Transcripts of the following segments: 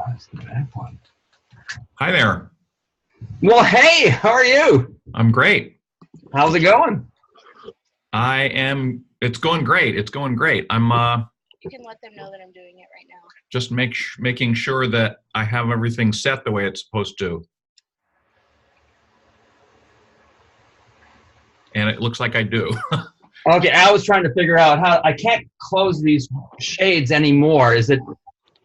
that's the bad one. Hi there. Well, hey, how are you? I'm great. How's it going? It's going great. It's going great. I'm You can let them know that I'm doing it right now. just making sure that I have everything set the way it's supposed to. And it looks like I do. Okay, I was trying to figure out how I can't close these shades anymore. Is it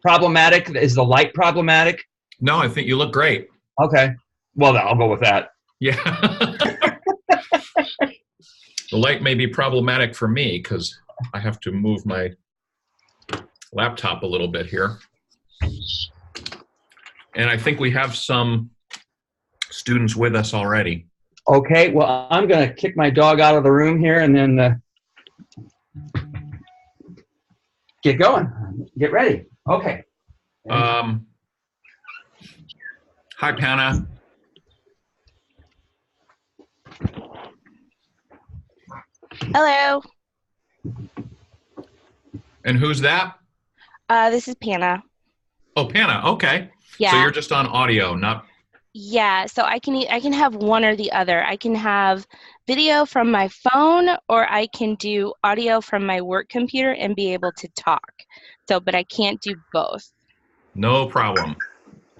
problematic? Is the light problematic? No, I think you look great. Okay. Well, I'll go with that. Yeah. The light may be problematic for me because I have to move my laptop a little bit here. And I think we have some students with us already. Okay, well, I'm going to kick my dog out of the room here and then get going. Get ready. Okay. Hi, Panna. Hello. And who's that? This is Panna. Oh, Panna. Okay. Yeah. So you're just on audio, not... Yeah, so I can have one or the other. I can have video from my phone, or I can do audio from my work computer and be able to talk. So, but I can't do both. No problem.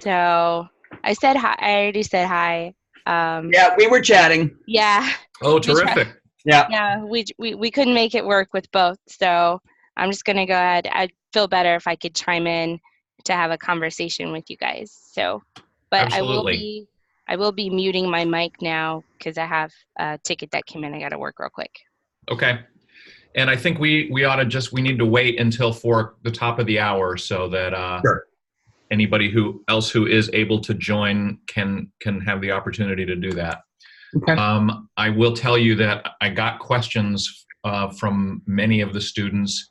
So I said hi. I already said hi. Yeah, we were chatting. Yeah. Oh, terrific. Yeah. Yeah, we couldn't make it work with both. So I'm just gonna go ahead. I'd feel better if I could chime in to have a conversation with you guys. So. But Absolutely. I will be muting my mic now because I have a ticket that came in. I got to work real quick. Okay. And I think we need to wait until for the top of the hour so that Sure. Anybody who is able to join can have the opportunity to do that. Okay. I will tell you that I got questions from many of the students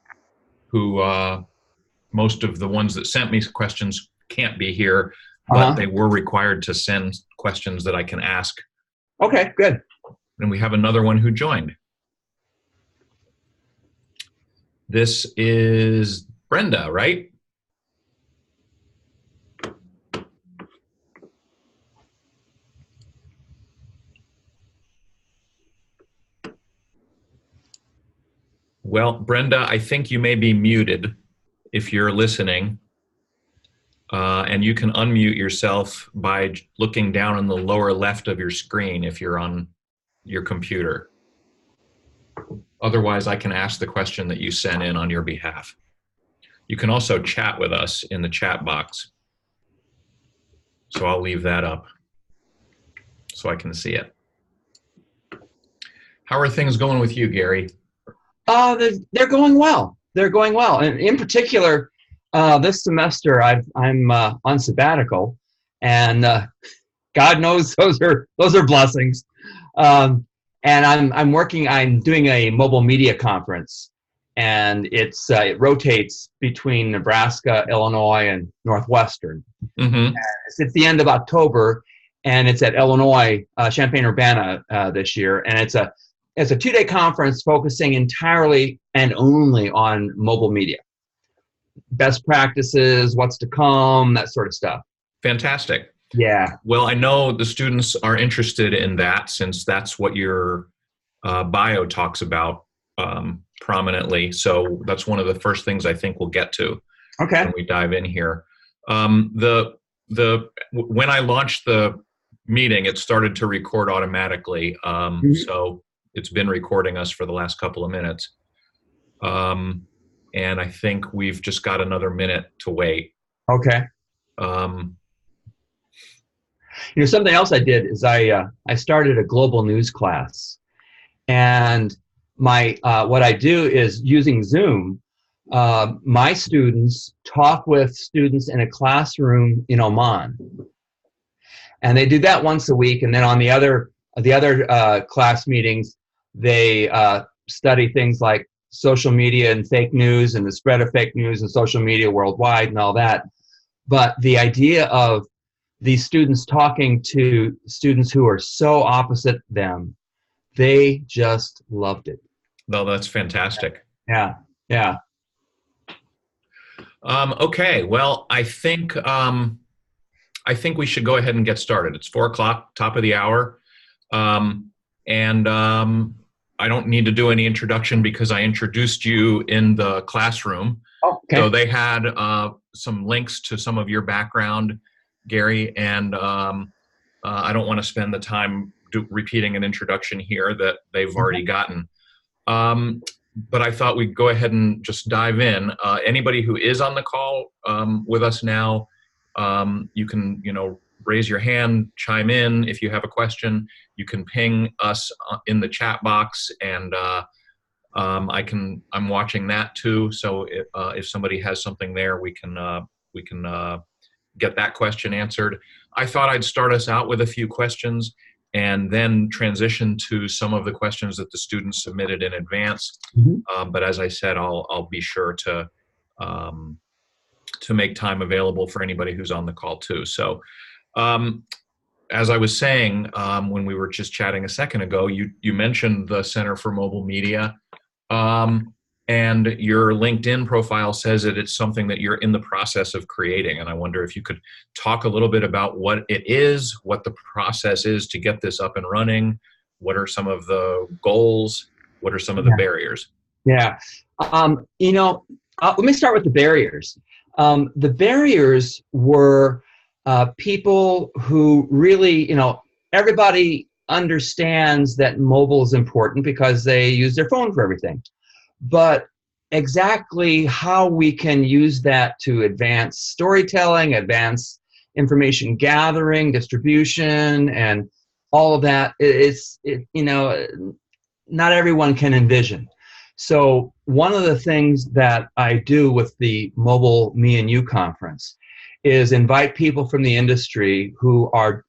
who most of the ones that sent me questions can't be here. But they were required to send questions that I can ask. Okay, good. And we have another one who joined. This is Brenda, right? Well, Brenda, I think you may be muted if you're listening. And you can unmute yourself by looking down on the lower left of your screen if you're on your computer. Otherwise, I can ask the question that you sent in on your behalf. You can also chat with us in the chat box. So I'll leave that up so I can see it. How are things going with you, Gary? They're going well. They're going well. And in particular, this semester I'm on sabbatical, and God knows those are blessings. And I'm doing a mobile media conference, and it rotates between Nebraska, Illinois, and Northwestern. Mm-hmm. It's at the end of October, and it's at Illinois, Champaign-Urbana this year, and it's a 2-day conference focusing entirely and only on mobile media. Best practices, what's to come, that sort of stuff. Fantastic. Yeah. Well, I know the students are interested in that since that's what your bio talks about prominently. So that's one of the first things I think we'll get to when we dive in here. When I launched the meeting, it started to record automatically. So it's been recording us for the last couple of minutes. And I think we've just got another minute to wait. Okay. Something else I did is I started a global news class, and what I do is using Zoom. My students talk with students in a classroom in Oman, and they do that once a week. And then on the other class meetings, they study things like social media and fake news and the spread of fake news and social media worldwide and all that. But the idea of these students talking to students who are so opposite them, they just loved it. No, that's fantastic. Yeah, yeah. Okay, well, I think we should go ahead and get started. It's 4 o'clock, top of the hour. And I don't need to do any introduction because I introduced you in the classroom. Oh, okay. So they had some links to some of your background, Gary, and I don't want to spend the time repeating an introduction here that they've already gotten. But I thought we'd go ahead and just dive in. Anybody who is on the call with us now, you can, raise your hand, chime in if you have a question. You can ping us in the chat box, and I'm watching that too. So if somebody has something there, we can get that question answered. I thought I'd start us out with a few questions and then transition to some of the questions that the students submitted in advance. But as I said, I'll be sure to make time available for anybody who's on the call too. So as I was saying, when we were just chatting a second ago, you mentioned the Center for Mobile Media, and your LinkedIn profile says that it's something that you're in the process of creating. And I wonder if you could talk a little bit about what it is, what the process is to get this up and running. What are some of the goals? What are some of the barriers? Yeah. Let me start with the barriers. The barriers were people who really, everybody understands that mobile is important because they use their phone for everything. But exactly how we can use that to advance storytelling, advance information gathering, distribution, and all of that, not everyone can envision. So one of the things that I do with the Mobile Me and You conference is invite people from the industry who are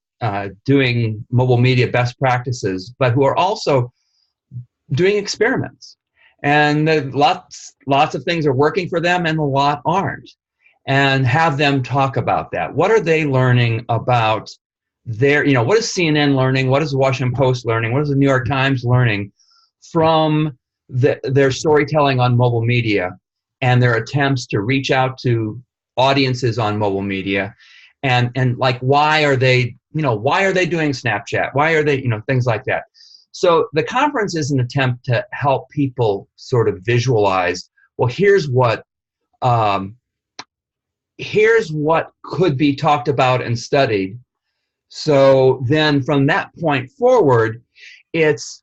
doing mobile media best practices, but who are also doing experiments. And lots of things are working for them and a lot aren't. And have them talk about that. What are they learning about their, what is CNN learning? What is the Washington Post learning? What is the New York Times learning from their storytelling on mobile media and their attempts to reach out to audiences on mobile media? And like, why are they doing Snapchat? Why are they, things like that. So the conference is an attempt to help people sort of visualize, well, here's what could be talked about and studied. So then from that point forward, it's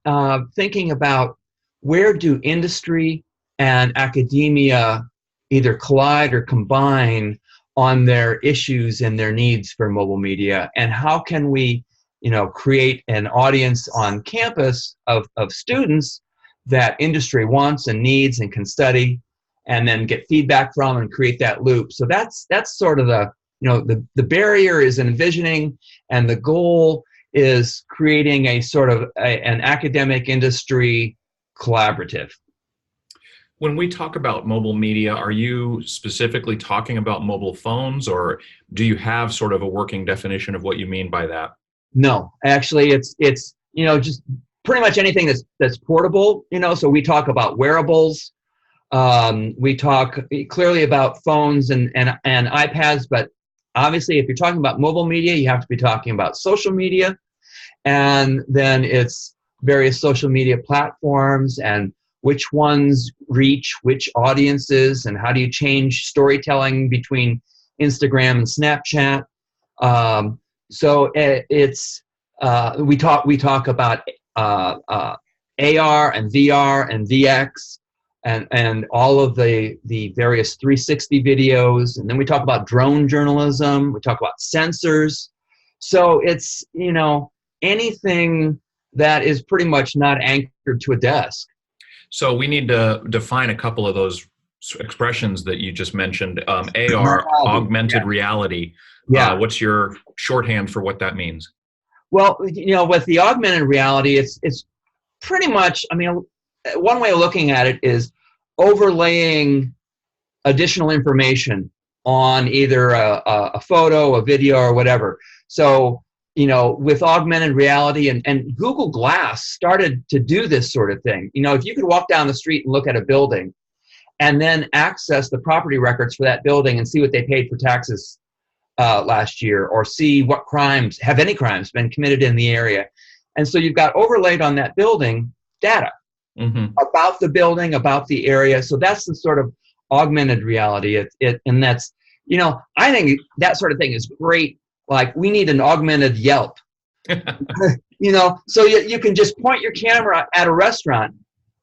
thinking about where do industry and academia either collide or combine on their issues and their needs for mobile media, and how can we create an audience on campus of students that industry wants and needs and can study, and then get feedback from and create that loop. So that's sort of the barrier is envisioning, and the goal is creating a sort of an academic industry collaborative. When we talk about mobile media, are you specifically talking about mobile phones, or do you have sort of a working definition of what you mean by that? No, actually, it's just pretty much anything that's portable. So we talk about wearables. We talk clearly about phones and iPads, but obviously, if you're talking about mobile media, you have to be talking about social media, and then it's various social media platforms and which ones reach which audiences, and how do you change storytelling between Instagram and Snapchat. So we talk about AR and VR and VX and all of the various 360 videos, and then we talk about drone journalism. We talk about sensors. So it's anything that is pretty much not anchored to a desk. So we need to define a couple of those expressions that you just mentioned. AR, augmented reality. Yeah. What's your shorthand for what that means? Well, with the augmented reality, it's pretty much, one way of looking at it is overlaying additional information on either a photo, a video, or whatever. So, with augmented reality, and Google Glass started to do this sort of thing. If you could walk down the street and look at a building, and then access the property records for that building and see what they paid for taxes last year, or see what crimes, have any crimes been committed in the area. And so you've got overlaid on that building data about the building, about the area. So that's the sort of augmented reality. And that's, I think that sort of thing is great. Like, we need an augmented Yelp. So you can just point your camera at a restaurant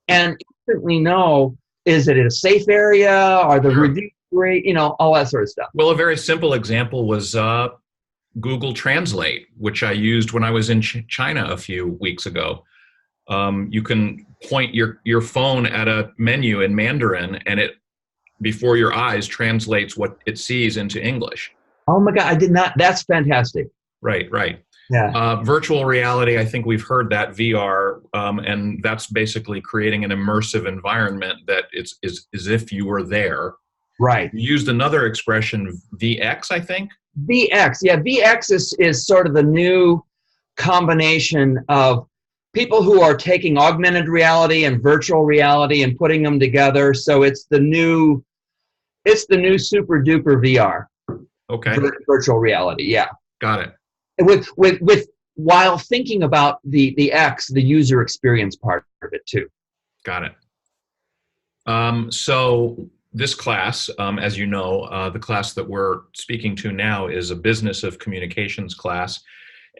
and instantly know, is it a safe area? Are the reviews great? All that sort of stuff. Well, a very simple example was Google Translate, which I used when I was in China a few weeks ago. You can point your phone at a menu in Mandarin, and it, before your eyes, translates what it sees into English. Oh my God, I did not. That's fantastic. Right. Yeah. Virtual reality, I think we've heard that, VR, and that's basically creating an immersive environment that is as if you were there. Right. You used another expression, VX, I think? VX, yeah. VX is sort of the new combination of people who are taking augmented reality and virtual reality and putting them together. So it's the new super duper VR. Okay. Virtual reality, yeah. Got it. With while thinking about the X, the user experience part of it too. Got it. So this class, as you know, the class that we're speaking to now is a business of communications class.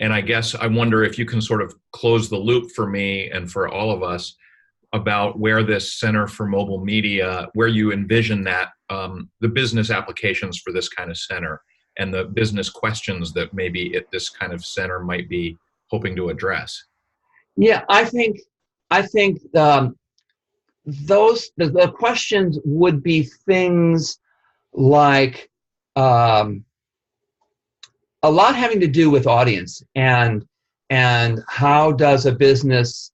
And I guess I wonder if you can sort of close the loop for me and for all of us about where this Center for Mobile Media, where you envision that, the business applications for this kind of center and the business questions that maybe this kind of center might be hoping to address. Yeah, I think the questions would be things like a lot having to do with audience and how does a business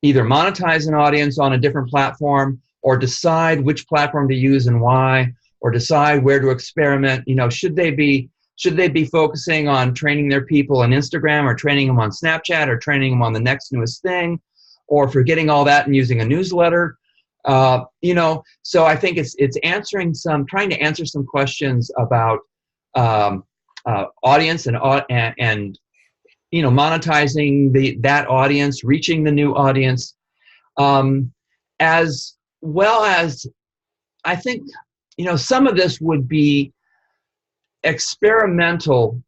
either monetize an audience on a different platform, or decide which platform to use and why, or decide where to experiment. Should they be focusing on training their people on Instagram, or training them on Snapchat, or training them on the next newest thing, or forgetting all that and using a newsletter? So I think it's trying to answer some questions about audience and monetizing that audience, reaching the new audience, as well as, I think, some of this would be experimental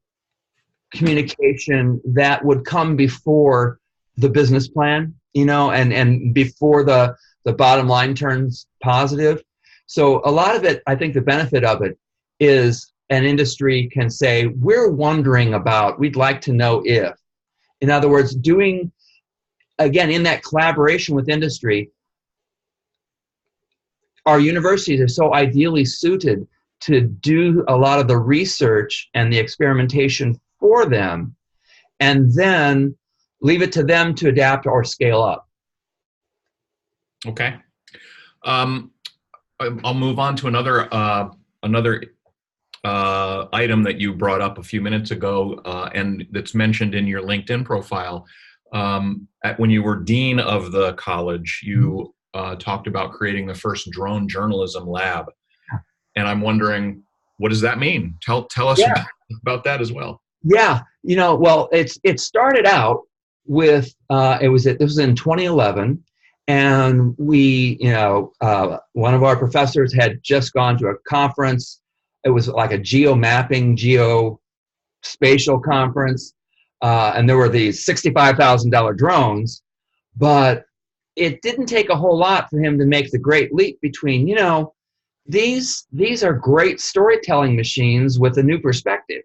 communication that would come before the business plan, and before the bottom line turns positive. So a lot of it, I think the benefit of it is an industry can say, we're wondering about, we'd like to know if. In other words, doing, again, in that collaboration with industry, our universities are so ideally suited to do a lot of the research and the experimentation for them, and then leave it to them to adapt or scale up. Okay. I'll move on to another item that you brought up a few minutes ago, and that's mentioned in your LinkedIn profile. When you were dean of the college, you talked about creating the first drone journalism lab, and I'm wondering, what does that mean? Tell us about that as well. Yeah, well, it started out with this was in 2011. And we, one of our professors had just gone to a conference. It was like a geomapping, geospatial conference. And there were these $65,000 drones. But it didn't take a whole lot for him to make the great leap between, these are great storytelling machines with a new perspective.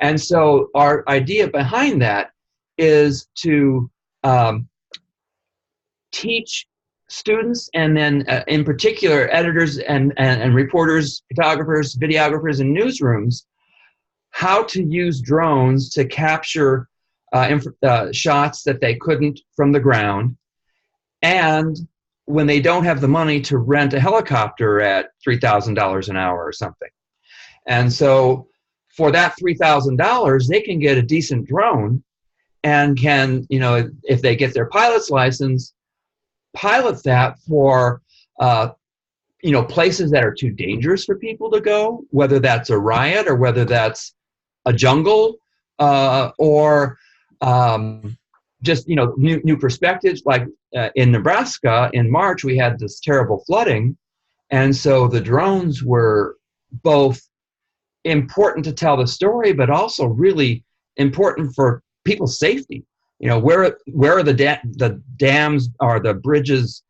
And so our idea behind that is to teach students, and then in particular editors and reporters, photographers, videographers in newsrooms, how to use drones to capture shots that they couldn't from the ground, and when they don't have the money to rent a helicopter at $3,000 an hour or something. And so for that $3,000, they can get a decent drone and can, if they get their pilot's license, pilot that for, places that are too dangerous for people to go, whether that's a riot or whether that's a jungle, or just new perspectives. Like in Nebraska in March, we had this terrible flooding, and so the drones were both important to tell the story, but also really important for people's safety. Where are the dams or the bridges?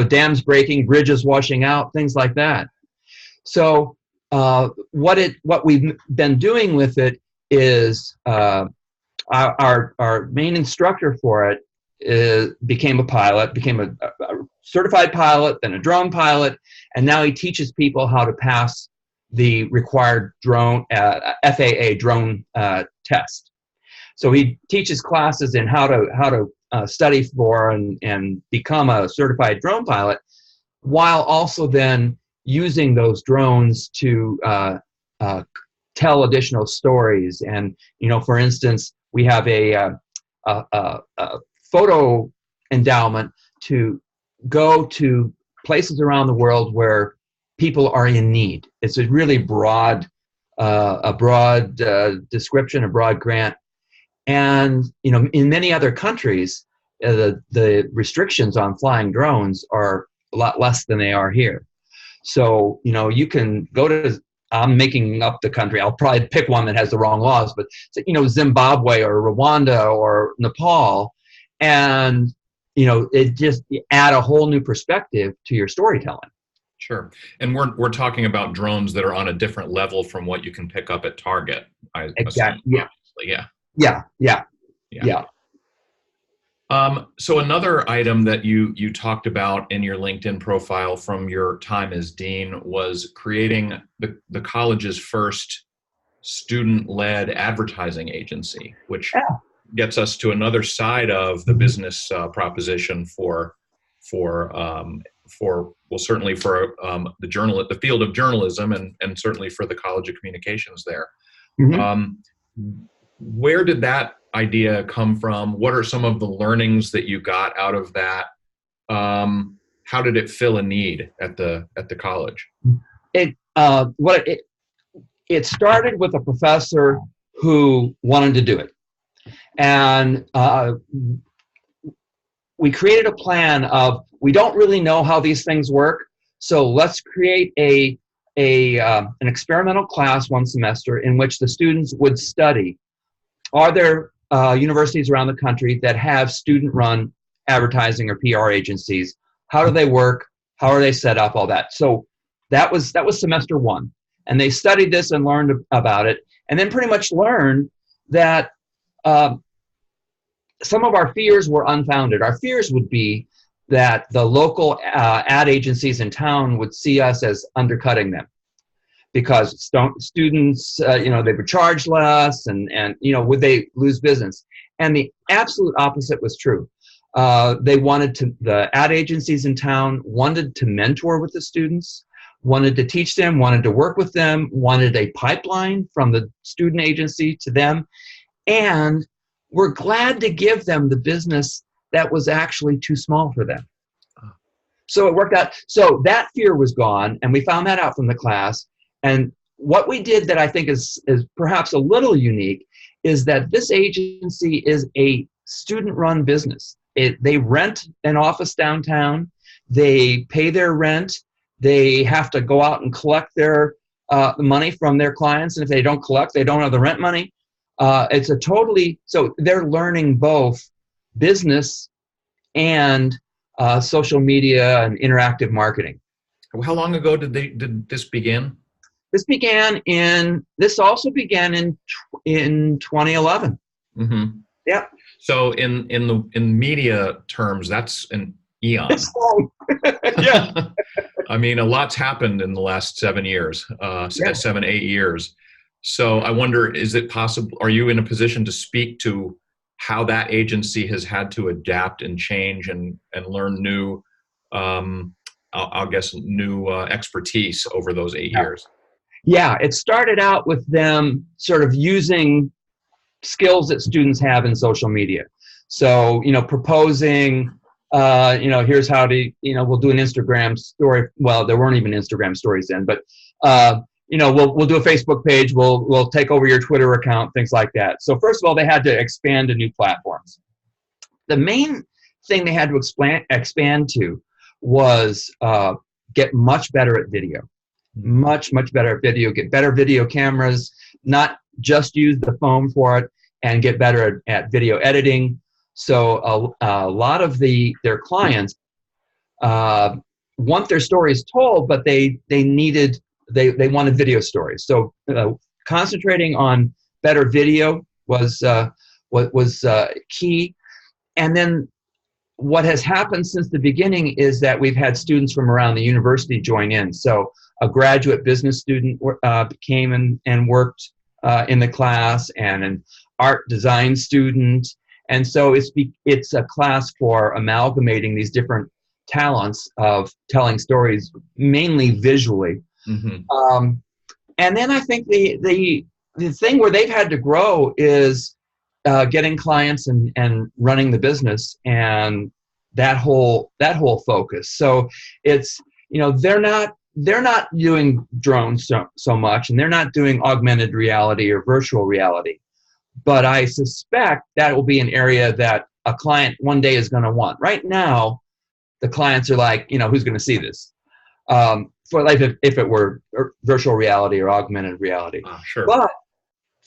Dams breaking, bridges washing out, things like that. So what we've been doing with it is our main instructor for it became a pilot, became a certified pilot, then a drone pilot, and now he teaches people how to pass the required drone FAA drone test. So he teaches classes in how to study for and become a certified drone pilot, while also then using those drones to tell additional stories. And for instance, we have a photo endowment to go to places around the world where people are in need. It's a really broad description, a broad grant. And in many other countries, the restrictions on flying drones are a lot less than they are here. So you can go to, I'm making up the country, I'll probably pick one that has the wrong laws, but Zimbabwe or Rwanda or Nepal, and it just add a whole new perspective to your storytelling. Sure. And we're talking about drones that are on a different level from what you can pick up at Target. Exactly. Yeah. Yeah. So another item that you talked about in your LinkedIn profile from your time as dean was creating the college's first student-led advertising agency, which gets us to another side of the business proposition for certainly for the field of journalism and certainly for the College of Communications there. Mm-hmm. Where did that idea come from? What are some of the learnings that you got out of that? How did it fill a need at the college? It started with a professor who wanted to do it, and we created a plan of, we don't really know how these things work, so let's create an experimental class one semester in which the students would study. Are there universities around the country that have student-run advertising or PR agencies? How do they work? How are they set up? All that. So that was semester one, and they studied this and learned about it, and then pretty much learned that some of our fears were unfounded. Our fears would be that the local ad agencies in town would see us as undercutting them, because students, they would charge less, and would they lose business? And the absolute opposite was true. The ad agencies in town wanted to mentor with the students, wanted to teach them, wanted to work with them, wanted a pipeline from the student agency to them, and were glad to give them the business that was actually too small for them. So it worked out. So that fear was gone, and we found that out from the class. And what we did that I think is perhaps a little unique is that this agency is a student-run business. They rent an office downtown. They pay their rent. They have to go out and collect their money from their clients. And if they don't collect, they don't have the rent money. So they're learning both business and social media and interactive marketing. How long ago did this begin? This also began in 2011. Mm-hmm. Yeah. So in media terms, that's an eon. Yeah. I mean, a lot's happened in the last 7 years, 7, 8 years. So I wonder, is it possible, are you in a position to speak to how that agency has had to adapt and change and learn new, new expertise over those 8 years? Yeah, it started out with them sort of using skills that students have in social media. So, proposing here's how to, we'll do an Instagram story. Well, there weren't even Instagram stories then, but, we'll do a Facebook page. We'll take over your Twitter account, things like that. So first of all, they had to expand to new platforms. The main thing they had to expand to was get much better at video. Much better at video, get better video cameras, not just use the phone for it, and get better at video editing. So a lot of their clients want their stories told, but they wanted video stories. So concentrating on better video was key. And then what has happened since the beginning is that we've had students from around the university join in. So a graduate business student came and worked in the class, and an art design student. And so it's a class for amalgamating these different talents of telling stories, mainly visually. Mm-hmm. And then I think the thing where they've had to grow is getting clients and running the business, and that whole focus. So it's, they're not doing drones so much, and they're not doing augmented reality or virtual reality. But I suspect that will be an area that a client one day is going to want. Right now, the clients are like, who's going to see this? For like if it were virtual reality or augmented reality. Sure. But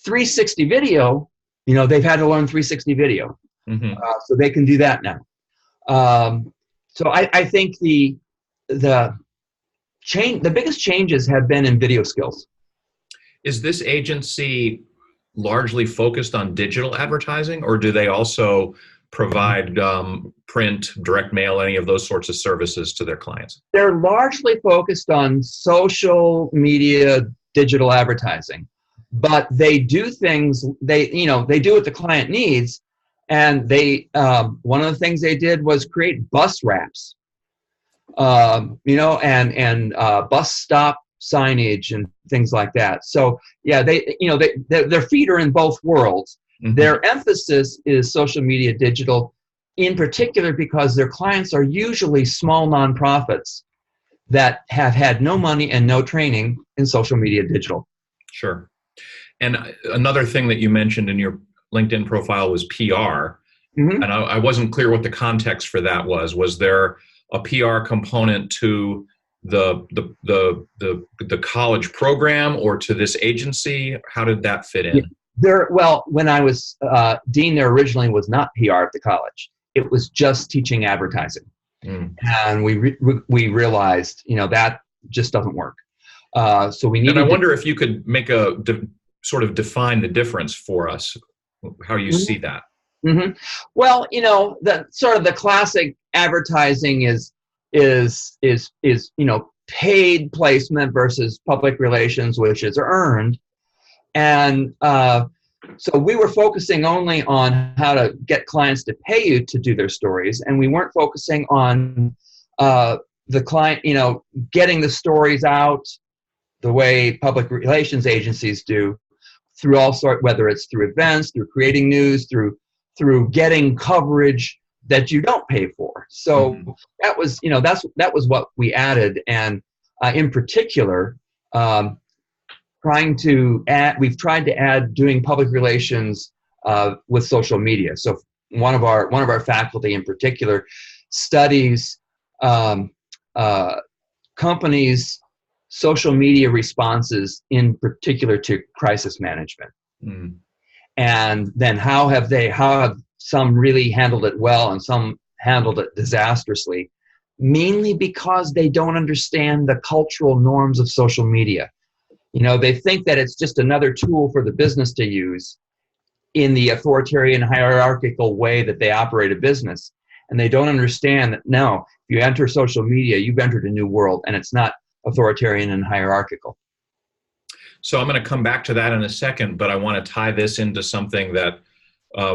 360 video, they've had to learn 360 video. Mm-hmm. So they can do that now. So I think the biggest changes have been in video skills. Is this agency largely focused on digital advertising, or do they also provide print, direct mail, any of those sorts of services to their clients? They're largely focused on social media, digital advertising, but they do things, they do what the client needs. And one of the things they did was create bus wraps, and bus stop signage and things like that. So yeah, their feet are in both worlds. Mm-hmm. Their emphasis is social media, digital, in particular because their clients are usually small nonprofits that have had no money and no training in social media, digital. Sure. And another thing that you mentioned in your LinkedIn profile was PR. Mm-hmm. And I wasn't clear what the context for that was. Was there a PR component to the college program or to this agency? How did that fit in? Well, when I was dean, there originally was not PR at the college. It was just teaching advertising. Mm. And we realized, that just doesn't work. So we needed. And I wonder if you could make sort of define the difference for us, how you see that. Mm-hmm. Well, the sort of the classic advertising is paid placement versus public relations, which is earned. And so we were focusing only on how to get clients to pay you to do their stories, and we weren't focusing on the client, getting the stories out the way public relations agencies do, through all sorts, whether it's through events, through creating news, through getting coverage that you don't pay for. So mm-hmm. that was what we added, and in particular, we've tried to add doing public relations with social media. So one of our faculty in particular studies companies' social media responses, in particular to crisis management. Mm. And then how have some really handled it well and some handled it disastrously, mainly because they don't understand the cultural norms of social media. They think that it's just another tool for the business to use in the authoritarian hierarchical way that they operate a business. And they don't understand that, no, if you enter social media, you've entered a new world, and it's not authoritarian and hierarchical. So I'm going to come back to that in a second, but I want to tie this into something that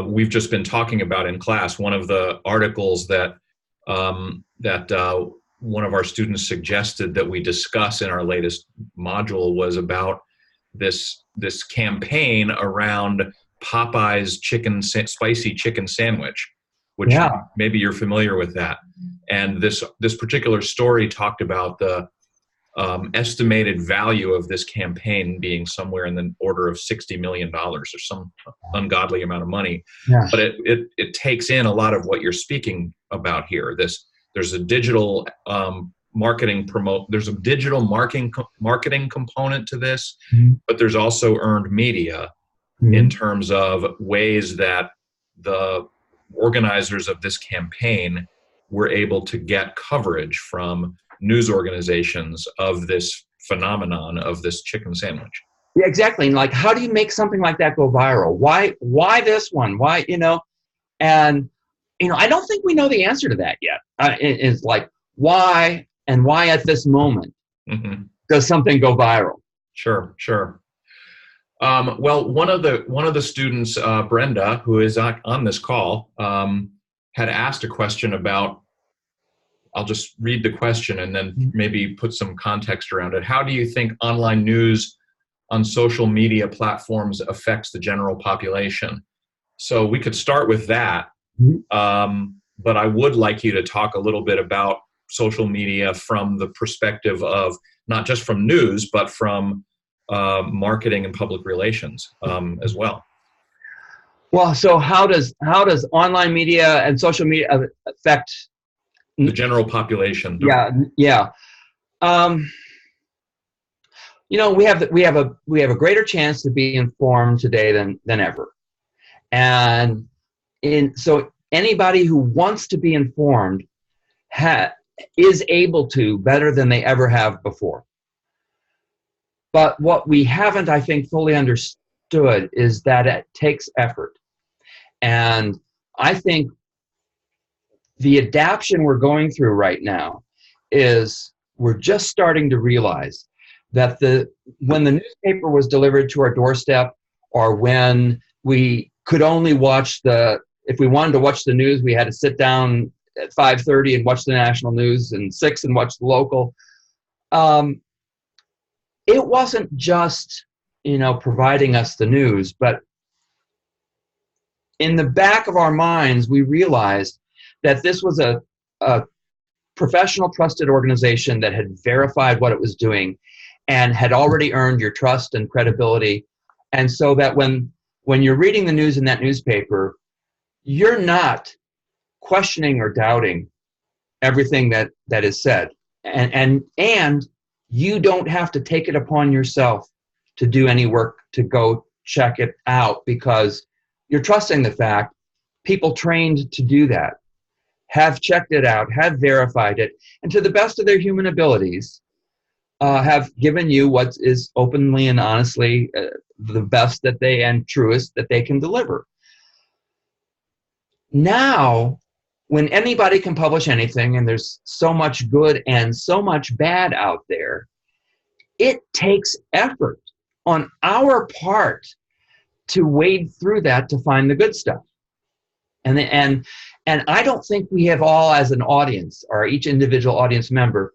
we've just been talking about in class. One of the articles that one of our students suggested that we discuss in our latest module was about this campaign around Popeye's spicy chicken sandwich, which Yeah. maybe you're familiar with that. And this particular story talked about the estimated value of this campaign being somewhere in the order of $60 million or some ungodly amount of money. Yeah. But it takes in a lot of what you're speaking about here. There's a digital there's a digital marketing component to this, but there's also earned media in terms of ways that the organizers of this campaign were able to get coverage from news organizations of this phenomenon of this chicken sandwich. Yeah, exactly. And like, how do you make something like that go viral? Why this one? Why, and, I don't think we know the answer to that yet. It's like, why and why at this moment does something go viral? Sure. Well, one of the students, Brenda, who is on this call, had asked a question about, I'll just read the question and then maybe put some context around it. How do you think online news on social media platforms affects the general population? So we could start with that, but I would like you to talk a little bit about social media from the perspective of not just from news, but from marketing and public relations as well. Well, so how does online media and social media affect the general population? Yeah. We have a greater chance to be informed today than ever, and so anybody who wants to be informed is able to better than they ever have before. But what we haven't, I think, fully understood is that it takes effort, and I think the adaptation we're going through right now is we're just starting to realize that when the newspaper was delivered to our doorstep, or when we could only if we wanted to watch the news, we had to sit down at 5:30 and watch the national news, and 6 and watch the local. It wasn't just, providing us the news, but in the back of our minds, we realized that this was a professional, trusted organization that had verified what it was doing and had already earned your trust and credibility. And so that when you're reading the news in that newspaper, you're not questioning or doubting everything that is said. And you don't have to take it upon yourself to do any work to go check it out, because you're trusting the fact people trained to do that have checked it out, have verified it, and to the best of their human abilities, have given you what is openly and honestly the best and truest that they can deliver. Now, when anybody can publish anything, and there's so much good and so much bad out there, it takes effort on our part to wade through that to find the good stuff. And I don't think we have all, as an audience, or each individual audience member,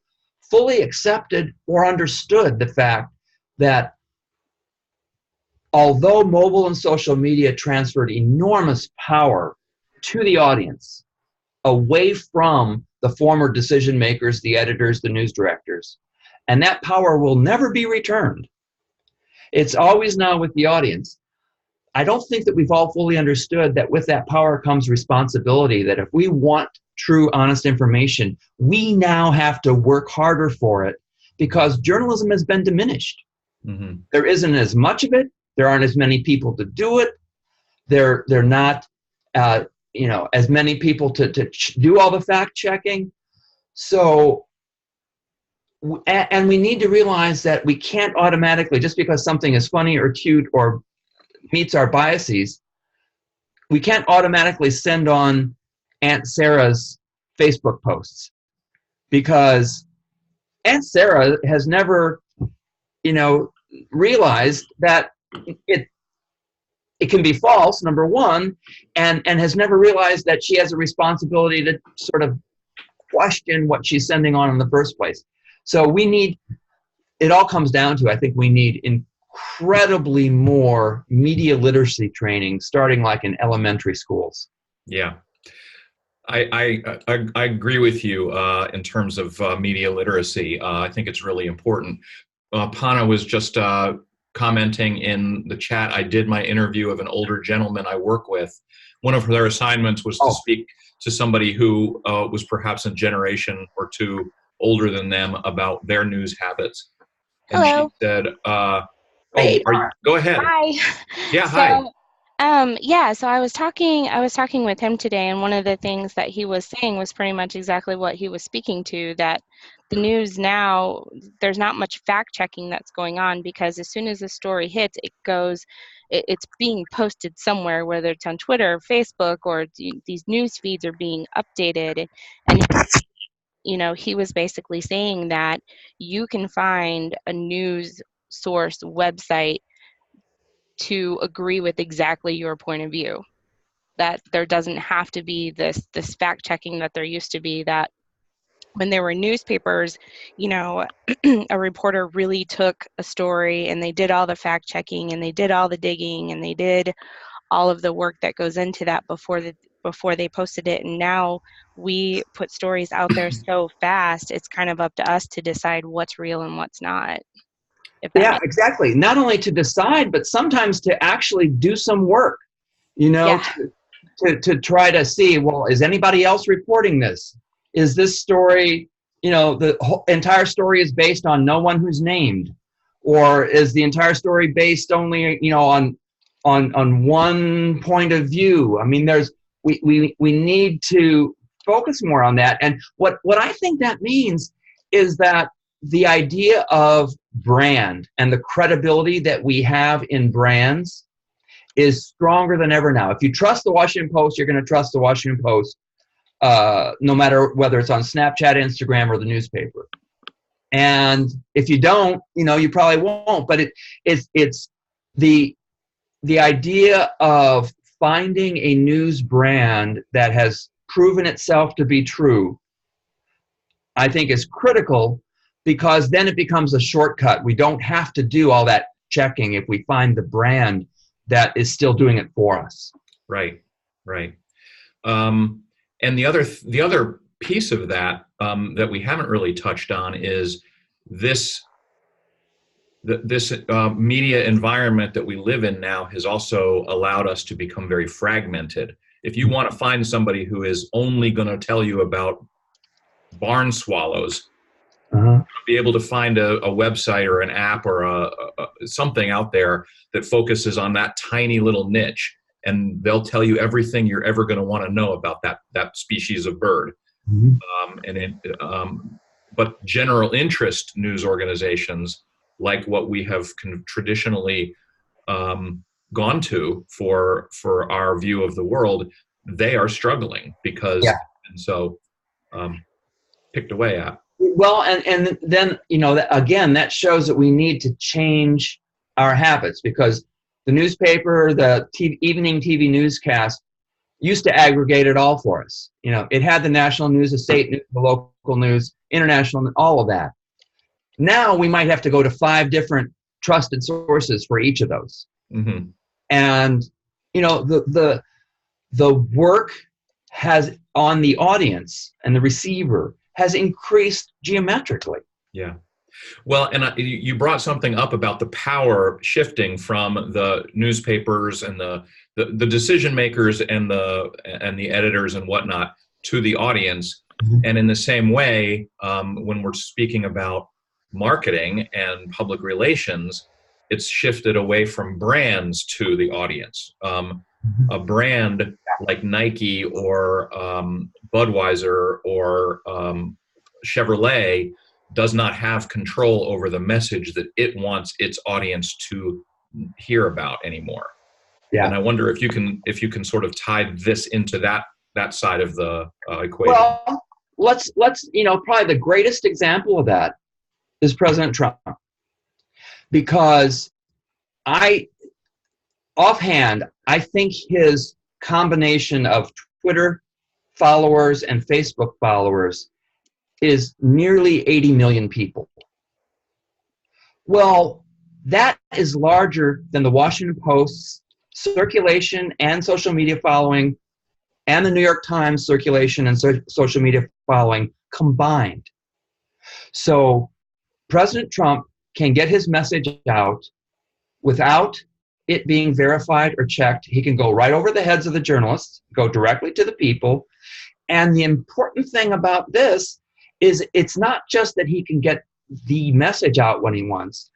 fully accepted or understood the fact that although mobile and social media transferred enormous power to the audience, away from the former decision makers, the editors, the news directors, and that power will never be returned. It's always now with the audience. I don't think that we've all fully understood that with that power comes responsibility, that if we want true, honest information, we now have to work harder for it, because journalism has been diminished. There isn't as much of it. There aren't as many people to do it. They're not as many people to do all the fact checking. So, and we need to realize that we can't automatically, just because something is funny or cute or meets our biases, we can't automatically send on Aunt Sarah's Facebook posts, because Aunt Sarah has never, realized that it can be false, number one, and has never realized that she has a responsibility to sort of question what she's sending on in the first place. So it all comes down to, I think we need incredibly more media literacy training, starting like in elementary schools. Yeah. I agree with you in terms of media literacy. I think it's really important. Pana was just commenting in the chat. I did my interview of an older gentleman I work with. One of their assignments was to speak to somebody who was perhaps a generation or two older than them about their news habits. And Hello. she said, Hey, go ahead. Hi. Yeah, hi. So I was talking with him today, and one of the things that he was saying was pretty much exactly what he was speaking to, that the news now, there's not much fact checking that's going on, because as soon as the story hits, it's being posted somewhere, whether it's on Twitter or Facebook, or these news feeds are being updated. And he was basically saying that you can find a news source website to agree with exactly your point of view, that there doesn't have to be this fact checking that there used to be, that when there were newspapers, a reporter really took a story and they did all the fact checking and they did all the digging and they did all of the work that goes into that before they posted it. And now we put stories out there so fast, it's kind of up to us to decide what's real and what's not. Yeah, exactly. Not only to decide, but sometimes to actually do some work, Yeah. to try to see, well, is anybody else reporting this? Is this story, the whole entire story is based on no one who's named? Or is the entire story based only, on one point of view? I mean, we need to focus more on that. And what I think that means is that the idea of brand and the credibility that we have in brands is stronger than ever now. If you trust the Washington Post, you're going to trust the Washington Post, no matter whether it's on Snapchat, Instagram, or the newspaper. And if you don't, you probably won't. But it's the idea of finding a news brand that has proven itself to be true, I think, is critical, because then it becomes a shortcut. We don't have to do all that checking if we find the brand that is still doing it for us. Right. And the other piece of that that we haven't really touched on is this media environment that we live in now has also allowed us to become very fragmented. If you want to find somebody who is only going to tell you about barn swallows, be able to find a website or an app or something out there that focuses on that tiny little niche, and they'll tell you everything you're ever going to want to know about that species of bird. But general interest news organizations, like what we have traditionally gone to for our view of the world, they are struggling because, and so picked away at. Well, and then, again, that shows that we need to change our habits, because the newspaper, the evening TV newscast used to aggregate it all for us. It had the national news, the state news, the local news, international, all of that. Now we might have to go to 5 different trusted sources for each of those. Mm-hmm. And, the work has on the audience and the receiver has increased geometrically. Yeah. Well, and you brought something up about the power shifting from the newspapers and the decision makers and the editors and whatnot to the audience. Mm-hmm. And in the same way, when we're speaking about marketing and public relations, it's shifted away from brands to the audience. A brand like Nike or Budweiser or Chevrolet does not have control over the message that it wants its audience to hear about anymore. Yeah. And I wonder if you can sort of tie this into that side of the equation. Well, let's probably the greatest example of that is President Trump, because offhand, I think his combination of Twitter followers and Facebook followers is nearly 80 million people. Well, that is larger than the Washington Post's circulation and social media following and the New York Times circulation and social media following combined. So President Trump can get his message out without it being verified or checked. He can go right over the heads of the journalists, go directly to the people. And the important thing about this is it's not just that he can get the message out when he wants,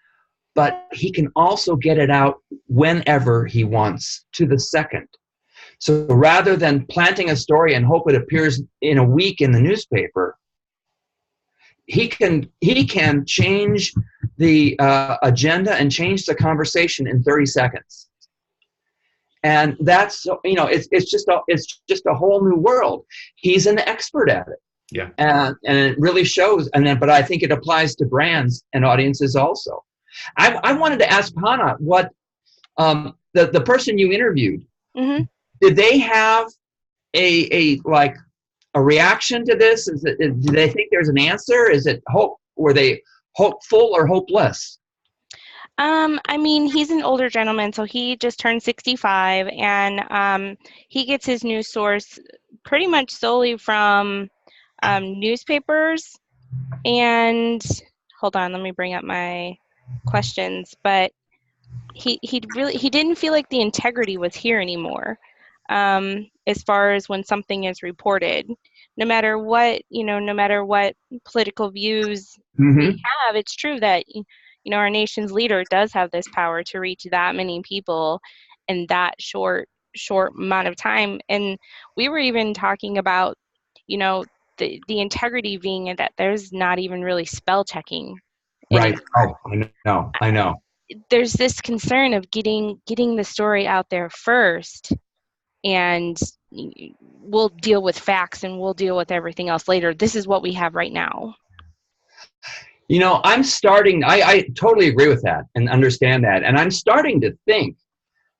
but he can also get it out whenever he wants, to the second. So rather than planting a story and hope it appears in a week in the newspaper, he can change the agenda and change the conversation in 30 seconds. And that's, it's just a whole new world. He's an expert at it. Yeah. And it really shows. But I think it applies to brands and audiences also. I wanted to ask Hannah what the person you interviewed, mm-hmm. did they have a reaction to this? Do they think there's an answer? Is it hope? Were they hopeful or hopeless? I mean, he's an older gentleman, so he just turned 65, and he gets his news source pretty much solely from newspapers. And hold on, let me bring up my questions. But he didn't feel like the integrity was here anymore, as far as when something is reported. No matter what political views Mm-hmm. we have, it's true that our nation's leader does have this power to reach that many people in that short amount of time. And we were even talking about, the integrity being that there's not even really spell checking Right. anymore. Oh, I know. There's this concern of getting the story out there first, and we'll deal with facts and we'll deal with everything else later. This is what we have right now. I totally agree with that and understand that. And I'm starting to think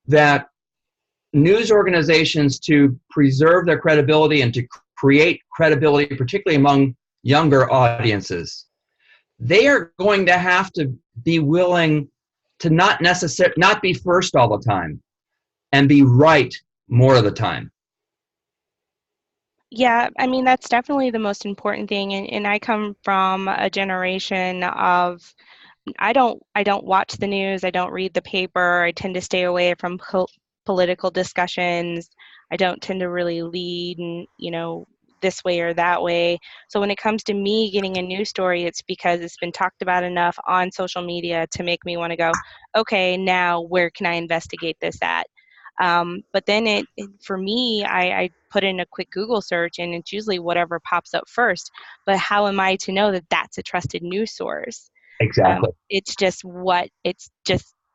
that news organizations, to preserve their credibility and to create credibility, particularly among younger audiences, they are going to have to be willing to not be first all the time and be right more of the time. Yeah, I mean, that's definitely the most important thing. And I come from a generation of, I don't watch the news. I don't read the paper. I tend to stay away from political discussions. I don't tend to really lead, this way or that way. So when it comes to me getting a news story, it's because it's been talked about enough on social media to make me want to go, okay, now where can I investigate this at? But then for me, I put in a quick Google search, and it's usually whatever pops up first. But how am I to know that that's a trusted news source? Exactly. It's just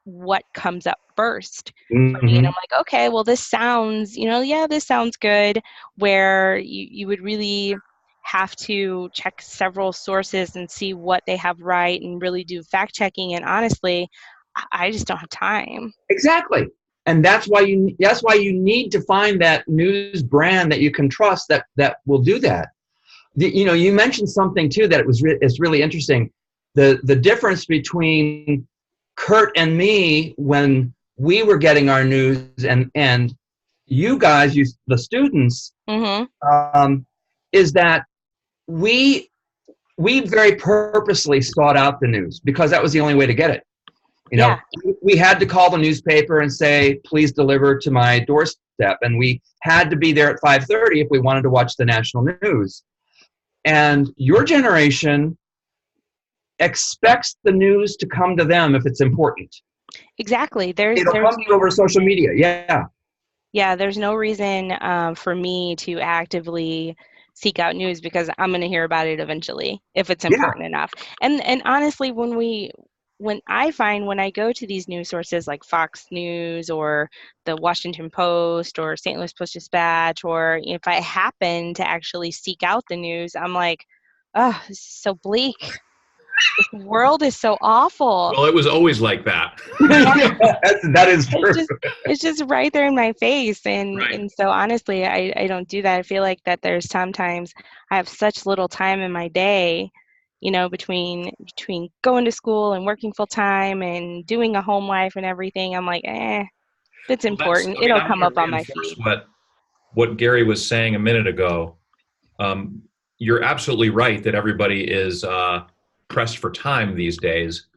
what comes up first Mm-hmm. for me. And I'm like, okay, well, this sounds, this sounds good, where you would really have to check several sources and see what they have right and really do fact checking. And honestly, I just don't have time. Exactly. And that's why you need to find that news brand that you can trust that will do that. You mentioned something too that it's really interesting. The difference between Kurt and me when we were getting our news and you guys, the students, Mm-hmm. is that we very purposely sought out the news because that was the only way to get it. We had to call the newspaper and say, please deliver to my doorstep. And we had to be there at 5:30 if we wanted to watch the national news. And your generation expects the news to come to them if it's important. Exactly. It'll come to you over social media. Yeah. Yeah, there's no reason for me to actively seek out news because I'm going to hear about it eventually if it's important enough. And honestly, when I go to these news sources like Fox News or the Washington Post or St. Louis Post-Dispatch, or if I happen to actually seek out the news, I'm like, oh, this is so bleak. This world is so awful. Well, it was always like that. That is true. It's just right there in my face. And Right. And so honestly, I don't do that. I feel like that there's sometimes I have such little time in my day, between going to school and working full time and doing a home life and everything. I'm like, if it's important, it'll come up on my feed. what Gary was saying a minute ago, you're absolutely right that everybody is pressed for time these days.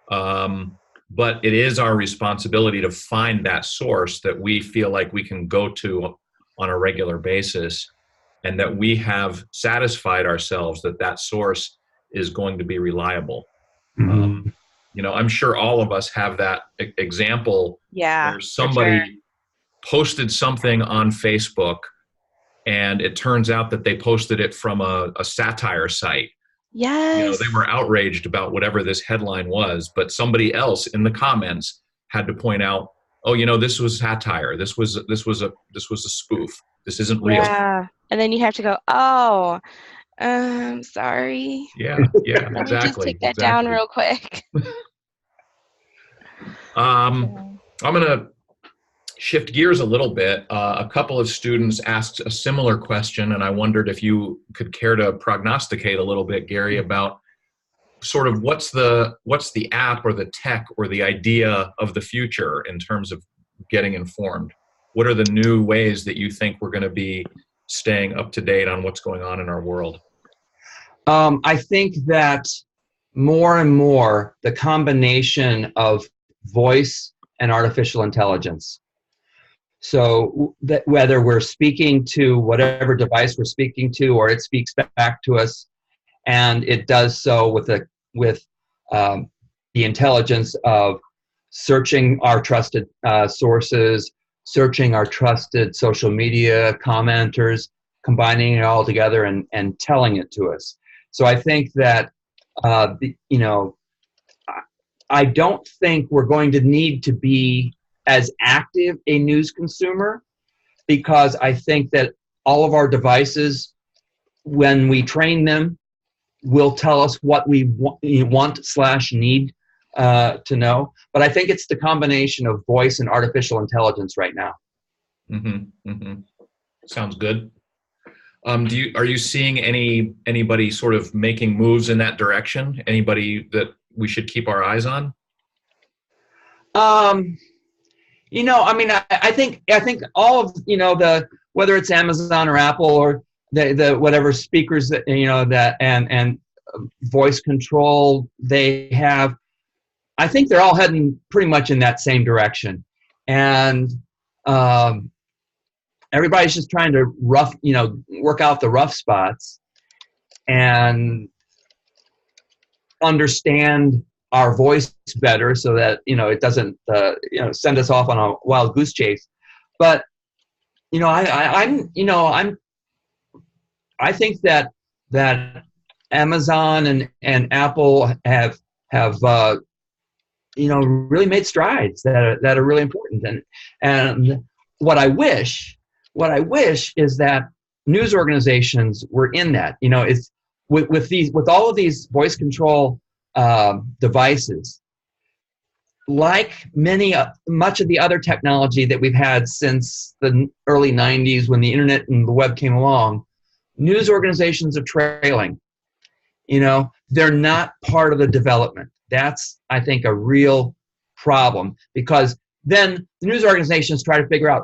But it is our responsibility to find that source that we feel like we can go to on a regular basis, and that we have satisfied ourselves that that source is going to be reliable. Mm-hmm. I'm sure all of us have that example where somebody posted something on Facebook, and it turns out that they posted it from a satire site. Yes. They were outraged about whatever this headline was, but somebody else in the comments had to point out, oh, this was satire. This was a spoof. This isn't real. Yeah. And then you have to go, oh, sorry. Yeah, Let me just take that down real quick. I'm going to shift gears a little bit. A couple of students asked a similar question, and I wondered if you could care to prognosticate a little bit, Gary, about sort of what's the app or the tech or the idea of the future in terms of getting informed. What are the new ways that you think we're going to be staying up to date on what's going on in our world? I think that more and more the combination of voice and artificial intelligence. So that whether we're speaking to whatever device we're speaking to, or it speaks back to us, and it does so with the intelligence of searching our trusted sources, searching our trusted social media commenters, combining it all together and telling it to us. So I think that I don't think we're going to need to be as active a news consumer, because I think that all of our devices, when we train them, will tell us what we want/need to know. But I think it's the combination of voice and artificial intelligence right now. Mm-hmm. Mm-hmm. Sounds good. Are you seeing anybody sort of making moves in that direction? Anybody that we should keep our eyes on? I think all of whether it's Amazon or Apple or the whatever speakers that that and voice control they have, I think they're all heading pretty much in that same direction, and everybody's just trying to work out the rough spots and understand our voice better, so that it doesn't send us off on a wild goose chase. But I think that Amazon and Apple have really made strides that are really important. And what I wish is that news organizations were in that. It's with all of these voice control devices, like much of the other technology that we've had since the early 90s when the internet and the web came along, news organizations are trailing. They're not part of the development. That's, I think, a real problem, because then the news organizations try to figure out,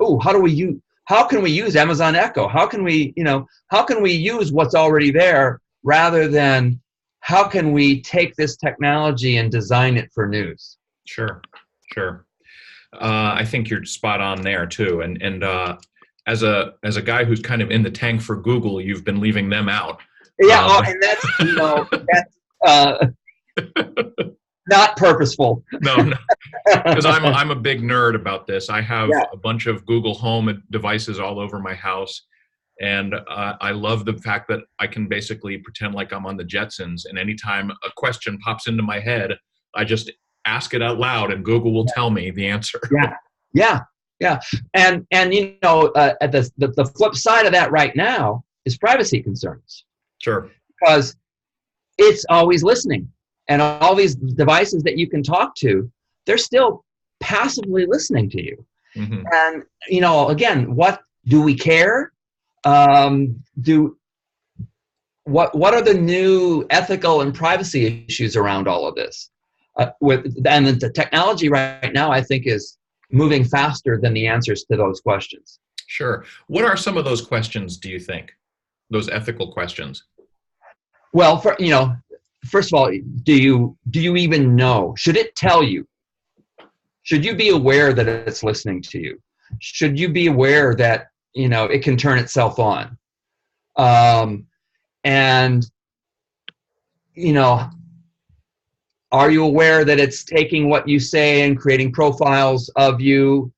how can we use Amazon Echo? How can we use what's already there, rather than how can we take this technology and design it for news? Sure. I think you're spot on there too. And as a guy who's kind of in the tank for Google, you've been leaving them out. Yeah, and that's not purposeful. No, because I'm a big nerd about this. I have a bunch of Google Home devices all over my house, and I love the fact that I can basically pretend like I'm on the Jetsons, and anytime a question pops into my head, I just ask it out loud, and Google will tell me the answer. Yeah. And at the flip side of that right now is privacy concerns. Sure. Because it's always listening, and all these devices that you can talk to, they're still passively listening to you. Mm-hmm. And again, what do we care? What are the new ethical and privacy issues around all of this? And the technology right now, I think, is moving faster than the answers to those questions. Sure. What are some of those questions, do you think? Those ethical questions? Well, first of all, do you even know? Should it tell you? Should you be aware that it's listening to you? Should you be aware that, it can turn itself on? And, are you aware that it's taking what you say and creating profiles of you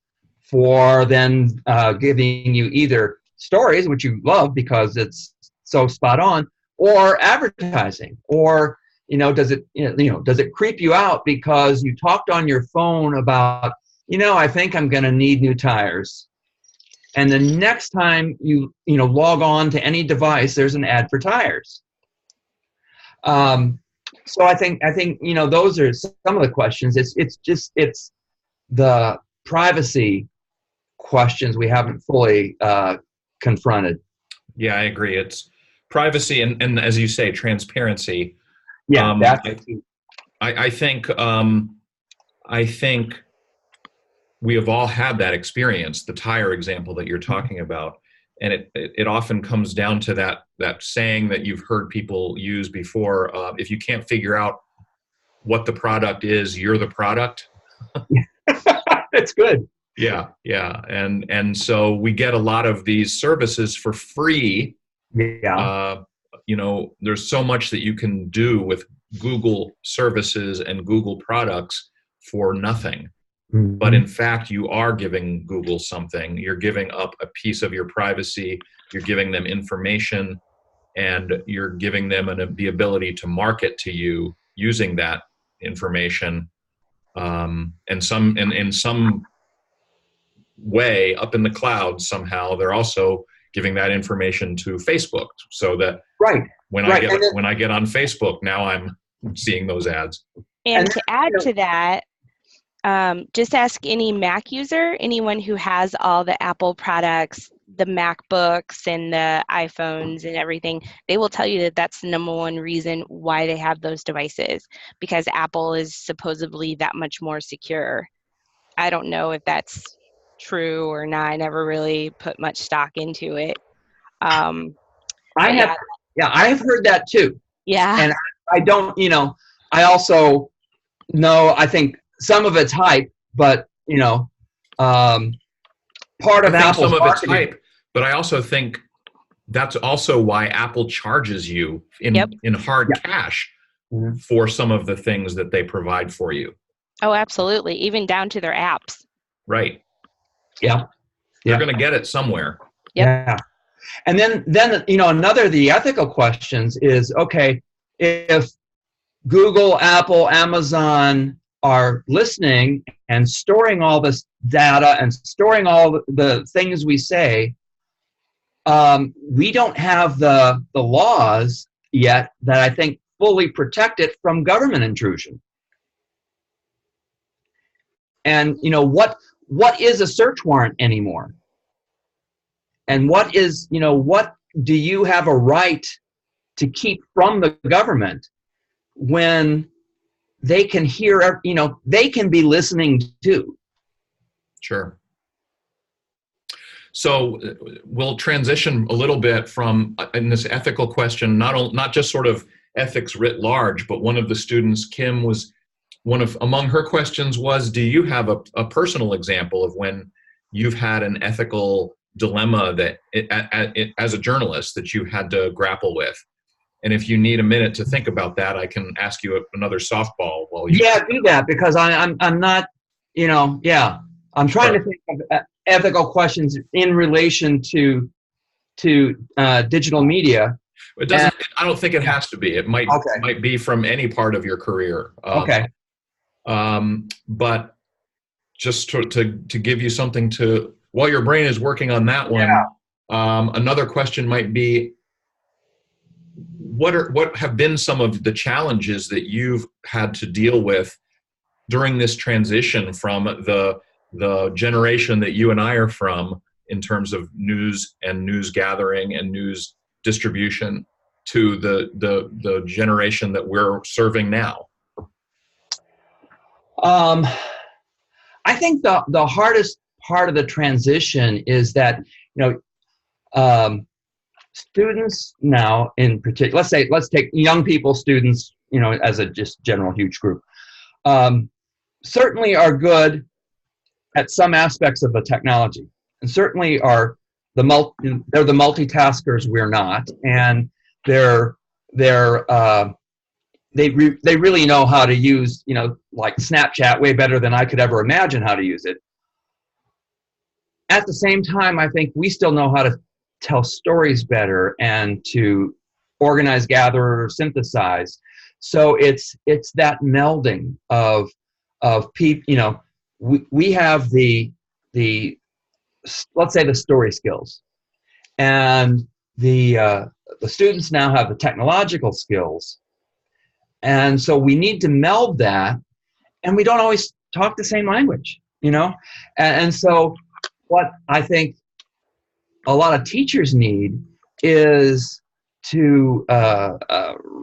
for then giving you either stories, which you love because it's so spot on, or advertising? Or, does it creep you out because you talked on your phone about, I think I'm going to need new tires. And the next time you log on to any device, there's an ad for tires. So I think those are some of the questions. It's the privacy questions we haven't fully confronted. Yeah, I agree. It's privacy and as you say, transparency. Yeah, I think we have all had that experience, the tire example that you're talking about. And it often comes down to that saying that you've heard people use before. If you can't figure out what the product is, you're the product. That's good. Yeah. And so we get a lot of these services for free. Yeah. There's so much that you can do with Google services and Google products for nothing. Mm-hmm. But in fact, you are giving Google something. You're giving up a piece of your privacy. You're giving them information, and you're giving them the ability to market to you using that information. And in some way, up in the cloud somehow, they're also giving that information to Facebook, so that when I get on Facebook, now I'm seeing those ads. And to add to that, just ask any Mac user, anyone who has all the Apple products, the MacBooks and the iPhones and everything, they will tell you that that's the number one reason why they have those devices, because Apple is supposedly that much more secure. I don't know if that's true or not. I never really put much stock into it. I have heard that too. Yeah. And I don't, I also know, I think some of it's hype, but part of Apple's some of it's hype, but I also think that's also why Apple charges you in hard cash for some of the things that they provide for you. Oh, absolutely. Even down to their apps. Right. Yeah. You're going to get it somewhere. Yep. Yeah. And then another of the ethical questions is, okay, if Google, Apple, Amazon are listening and storing all this data and storing all the things we say, we don't have the laws yet that I think fully protect it from government intrusion. And what is a search warrant anymore? And what do you have a right to keep from the government when they can hear, they can be listening too? Sure. So we'll transition a little bit from in this ethical question, not just sort of ethics writ large, but one of the students, Kim, was among her questions was, do you have a personal example of when you've had an ethical dilemma that as a journalist that you had to grapple with? And if you need a minute to think about that, I can ask you another softball while you. Yeah, do that, because I'm not, I'm trying to think of ethical questions in relation to digital media. It doesn't. I don't think it has to be. It might be from any part of your career. But just to give you something to while your brain is working on that one. Another question might be, what have been some of the challenges that you've had to deal with during this transition from the generation that you and I are from in terms of news and news gathering and news distribution to the generation that we're serving now? I think the hardest part of the transition is that Students now in particular, let's take young people, students, as a just general huge group, certainly are good at some aspects of the technology, and certainly they're the multitaskers we're not, and they really know how to use, like Snapchat way better than I could ever imagine how to use it. At the same time, I think we still know how to tell stories better and to organize, gather, synthesize. So it's that melding of people. We have the let's say the story skills, and the students now have the technological skills. And so we need to meld that, and we don't always talk the same language, And so what I think a lot of teachers need is to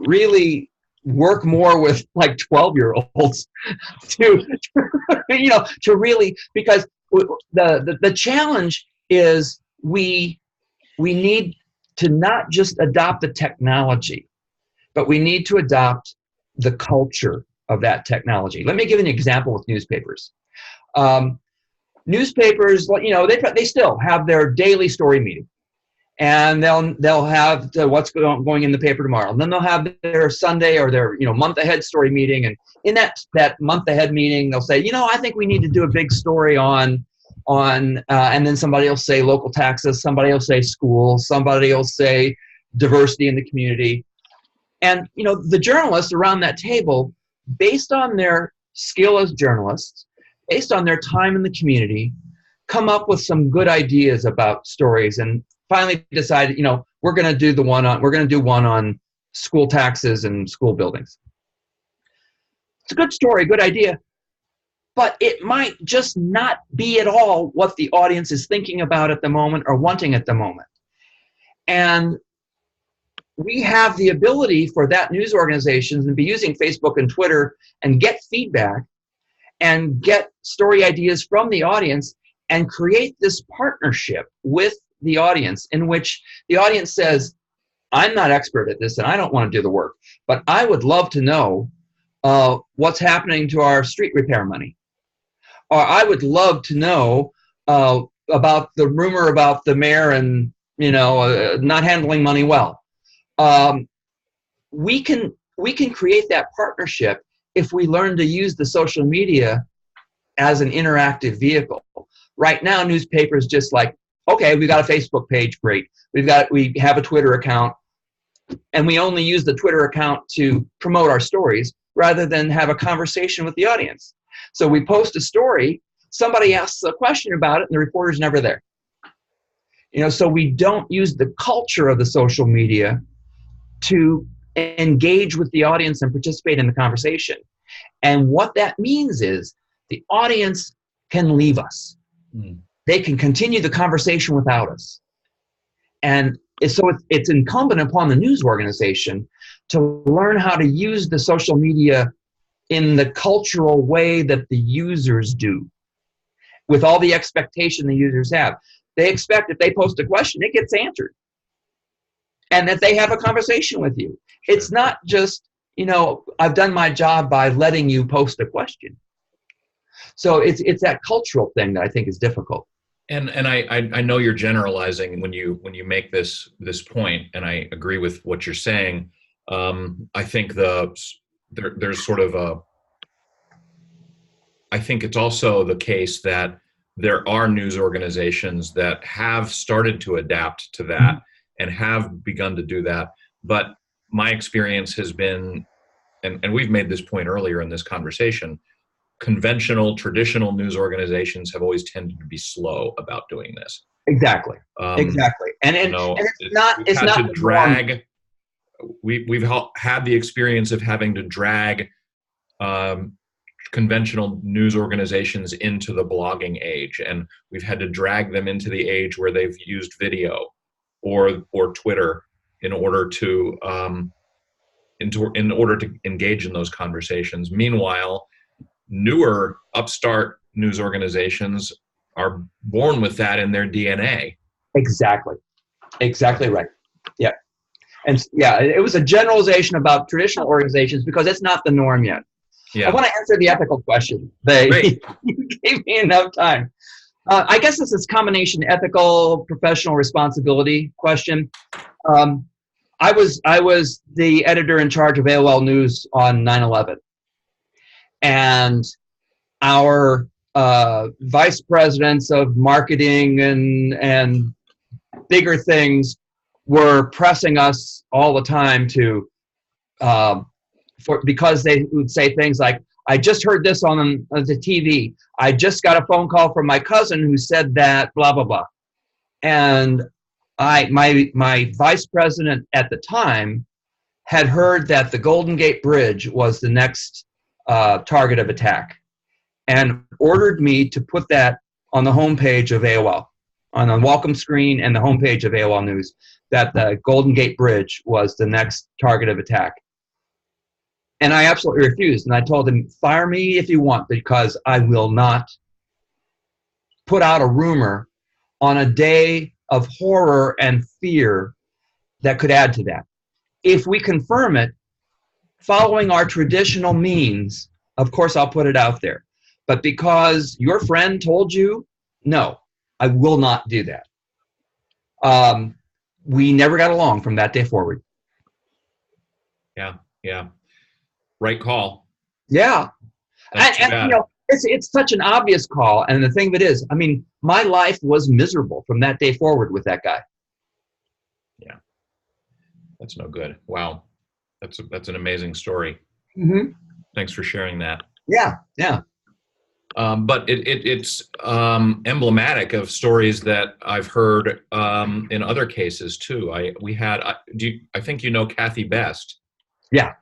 really work more with like 12-year-olds to really, because the challenge is we need to not just adopt the technology, but we need to adopt the culture of that technology. Let me give an example with newspapers. Newspapers, they still have their daily story meeting, and they'll have what's going in the paper tomorrow, and then they'll have their Sunday or their month ahead story meeting, and in that month ahead meeting, they'll say, I think we need to do a big story on, and then somebody will say local taxes, somebody will say schools, somebody will say diversity in the community. And, the journalists around that table, based on their skill as journalists, based on their time in the community, come up with some good ideas about stories, and finally decide, we're going to do one on school taxes and school buildings. It's a good story, good idea, but it might just not be at all what the audience is thinking about at the moment or wanting at the moment. And we have the ability for that news organizations to be using Facebook and Twitter and get feedback and get story ideas from the audience and create this partnership with the audience, in which the audience says, I'm not expert at this and I don't want to do the work, but I would love to know what's happening to our street repair money. Or I would love to know about the rumor about the mayor and not handling money well. We can create that partnership if we learn to use the social media as an interactive vehicle. Right now, newspapers just like, okay, we got a Facebook page, great. We have a Twitter account, and we only use the Twitter account to promote our stories rather than have a conversation with the audience. So we post a story, somebody asks a question about it, and the reporter's never there. So we don't use the culture of the social media to engage with the audience and participate in the conversation. And what that means is the audience can leave us. They can continue the conversation without us. And so it's incumbent upon the news organization to learn how to use the social media in the cultural way that the users do, with all the expectation the users have. They expect if they post a question, it gets answered, and that they have a conversation with you. It's not just, I've done my job by letting you post a question. So it's that cultural thing that I think is difficult. And I know you're generalizing when you make this point, and I agree with what you're saying. I think there's sort of I think it's also the case that there are news organizations that have started to adapt to that and have begun to do that. But my experience has been, and we've made this point earlier in this conversation, conventional, traditional news organizations have always tended to be slow about doing this. Exactly. Exactly. And it's not to drag. We've had the experience of having to drag conventional news organizations into the blogging age, and we've had to drag them into the age where they've used video or Twitter in order to engage in those conversations. Meanwhile, newer upstart news organizations are born with that in their DNA. Exactly. Exactly right. Yeah. And yeah, it was a generalization about traditional organizations because it's not the norm yet. Yeah. I want to answer the ethical question. Great. You gave me enough time. I guess this is combination ethical, professional responsibility question. I was the editor in charge of AOL News on 9/11, and our vice presidents of marketing and bigger things were pressing us all the time to because they would say things like, I just heard this on the TV. I just got a phone call from my cousin who said that, blah, blah, blah. And my vice president at the time had heard that the Golden Gate Bridge was the next target of attack and ordered me to put that on the homepage of AOL, on the welcome screen and the homepage of AOL News, that the Golden Gate Bridge was the next target of attack. And I absolutely refused. And I told him, fire me if you want, because I will not put out a rumor on a day of horror and fear that could add to that. If we confirm it, following our traditional means, of course I'll put it out there. But because your friend told you, no, I will not do that. We never got along from that day forward. Yeah, yeah. Right call. Yeah. That's And you know, it's such an obvious call. And the thing of it is, I mean, my life was miserable from that day forward with that guy. Yeah. That's no good. Wow. That's an amazing story. Mm-hmm. Thanks for sharing that. Yeah, yeah. But it's emblematic of stories that I've heard in other cases too. I think you know Kathy Best. Yeah.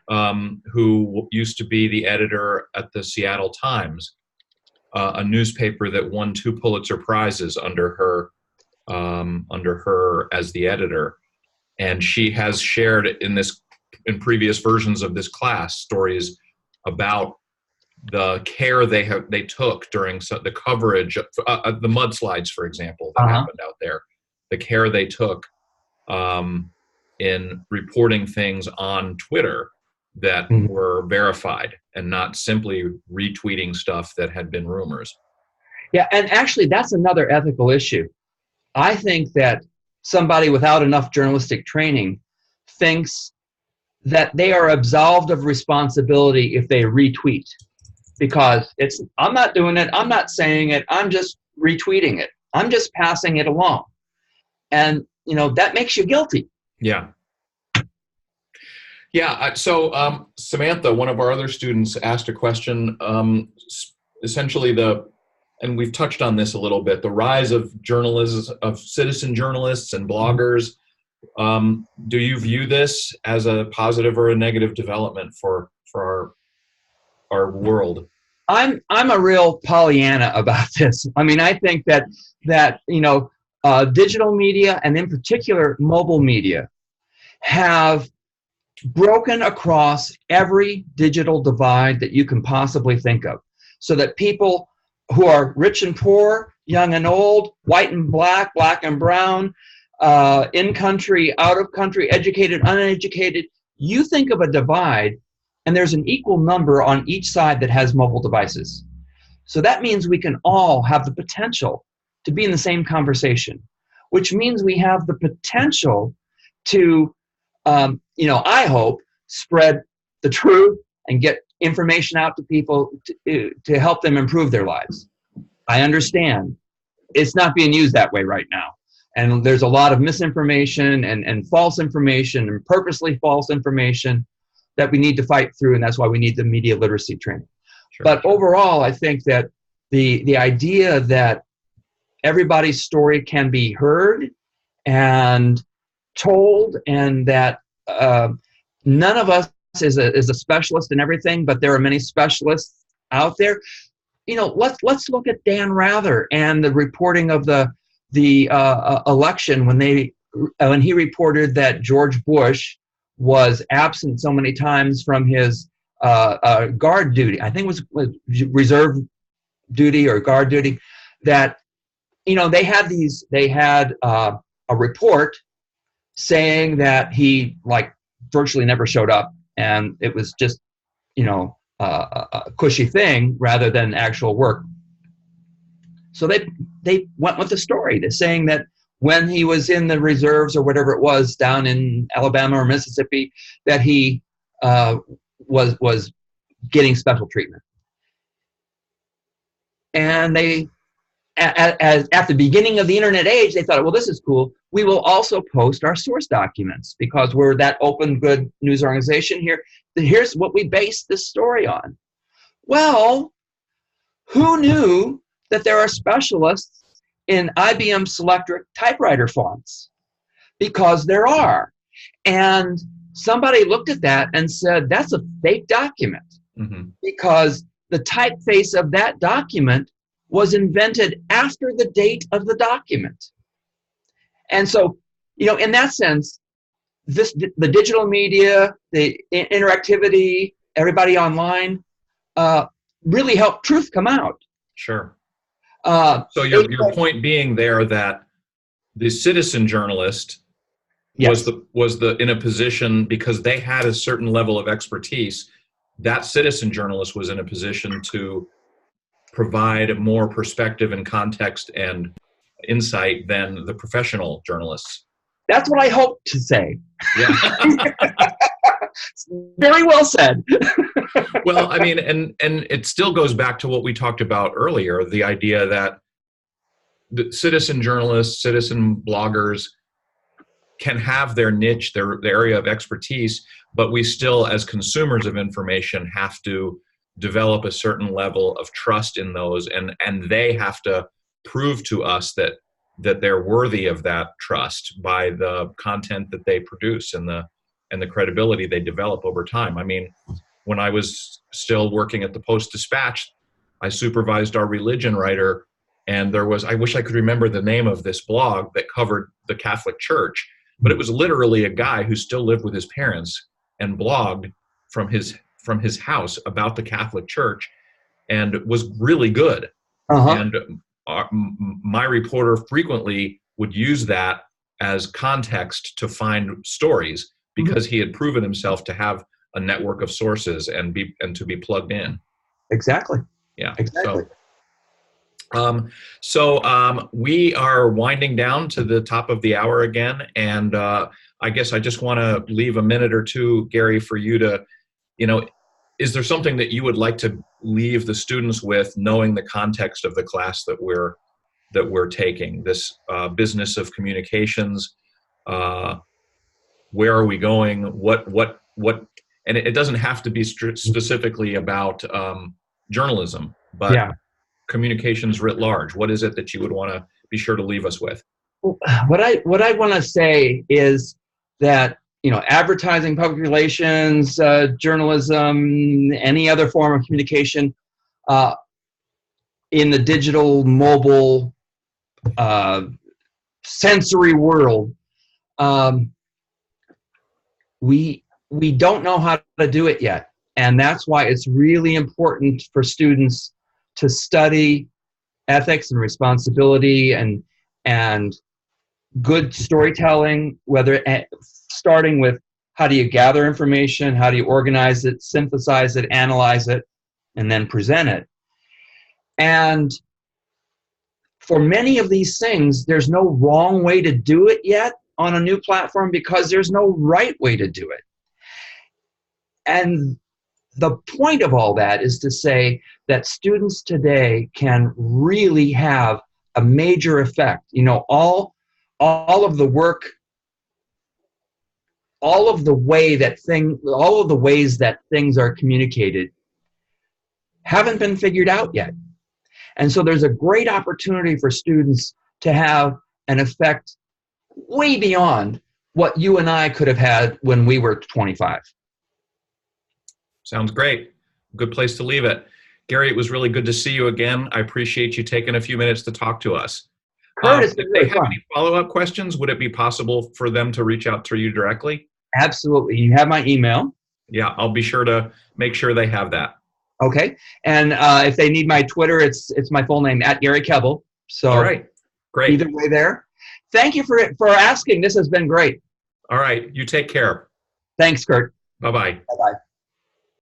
Who used to be the editor at the Seattle Times, a newspaper that won 2 Pulitzer Prizes under her as the editor. And she has shared in previous versions of this class stories about the care they took during the coverage of the mudslides, for example, that happened out there. The care they took in reporting things on Twitter that were verified and not simply retweeting stuff that had been rumors. Yeah, and actually that's another ethical issue. I think that somebody without enough journalistic training thinks that they are absolved of responsibility if they retweet, because I'm not doing it, I'm not saying it, I'm just retweeting it. I'm just passing it along. And, you know, that makes you guilty. Yeah. Yeah. So Samantha, one of our other students, asked a question, essentially and we've touched on this a little bit, the rise of citizen journalists and bloggers. Do you view this as a positive or a negative development for our world? I'm a real Pollyanna about this. I mean, I think that you know, digital media and in particular mobile media have broken across every digital divide that you can possibly think of, so that people who are rich and poor, young and old, white and black, black and brown, in country, out of country, educated, uneducated, you think of a divide and there's an equal number on each side that has mobile devices. So that means we can all have the potential to be in the same conversation, which means we have the potential to, you know, I hope, spread the truth and get information out to people to help them improve their lives. I understand it's not being used that way right now. And there's a lot of misinformation and false information and purposely false information that we need to fight through, and that's why we need the media literacy training. Sure, but overall, I think that the idea that everybody's story can be heard and told, and that none of us is a specialist in everything, but there are many specialists out there. You know, let's look at Dan Rather and the reporting of the election when he reported that George Bush was absent so many times from his guard duty. I think it was reserve duty or guard duty. That, you know, they had a report saying that he like virtually never showed up, and it was just, a cushy thing rather than actual work. So they went with the story. They're saying that when he was in the reserves or whatever it was down in Alabama or Mississippi, that he was getting special treatment. And they, at the beginning of the internet age, they thought, well, this is cool. We will also post our source documents because we're that open, good news organization here. Here's what we based this story on. Well, who knew that there are specialists in IBM Selectric typewriter fonts? Because there are. And somebody looked at that and said, that's a fake document. Mm-hmm. Because the typeface of that document was invented after the date of the document. And so, in that sense, the digital media, the interactivity, everybody online, really helped truth come out. Sure. So your point being there that the citizen journalist yes. was in a position because they had a certain level of expertise. That citizen journalist was in a position to provide more perspective and context and insight than the professional journalists. That's what I hope to say. Yeah. Very well said. Well, I mean, and it still goes back to what we talked about earlier, the idea that the citizen journalists, citizen bloggers can have their niche, their area of expertise, but we still, as consumers of information, have to develop a certain level of trust in those, and they have to prove to us that they're worthy of that trust by the content that they produce and the credibility they develop over time. I mean, when I was still working at the Post-Dispatch, I supervised our religion writer, and I wish I could remember the name of this blog that covered the Catholic Church, but it was literally a guy who still lived with his parents and blogged from his house about the Catholic Church, and was really good. Uh-huh. And my reporter frequently would use that as context to find stories because he had proven himself to have a network of sources and to be plugged in. Exactly. Yeah. Exactly. So we are winding down to the top of the hour again, and I guess I just want to leave a minute or two, Gary, for you to, is there something that you would like to leave the students with, knowing the context of the class that we're taking, this business of communications? Where are we going? What? And it doesn't have to be specifically about journalism, but yeah. Communications writ large. What is it that you would want to be sure to leave us with? What I want to say is that advertising, public relations, journalism, any other form of communication in the digital, mobile, sensory world, we don't know how to do it yet. And that's why it's really important for students to study ethics and responsibility and good storytelling, starting with how do you gather information, how do you organize it, synthesize it, analyze it, and then present it. And for many of these things, there's no wrong way to do it yet on a new platform because there's no right way to do it. And the point of all that is to say that students today can really have a major effect. All of the work, all of the ways that things are communicated haven't been figured out yet. And so there's a great opportunity for students to have an effect way beyond what you and I could have had when we were 25. Sounds great. Good place to leave it. Gary, it was really good to see you again. I appreciate you taking a few minutes to talk to us. Curtis, if they have any follow-up questions, would it be possible for them to reach out to you directly? Absolutely. You have my email. Yeah, I'll be sure to make sure they have that. Okay. And if they need my Twitter, it's my full name, @Gary Kebbel. So all right. Great. Either way there. thank you for asking. This has been great. All right. You take care. Thanks, Kurt. Bye-bye. Bye-bye.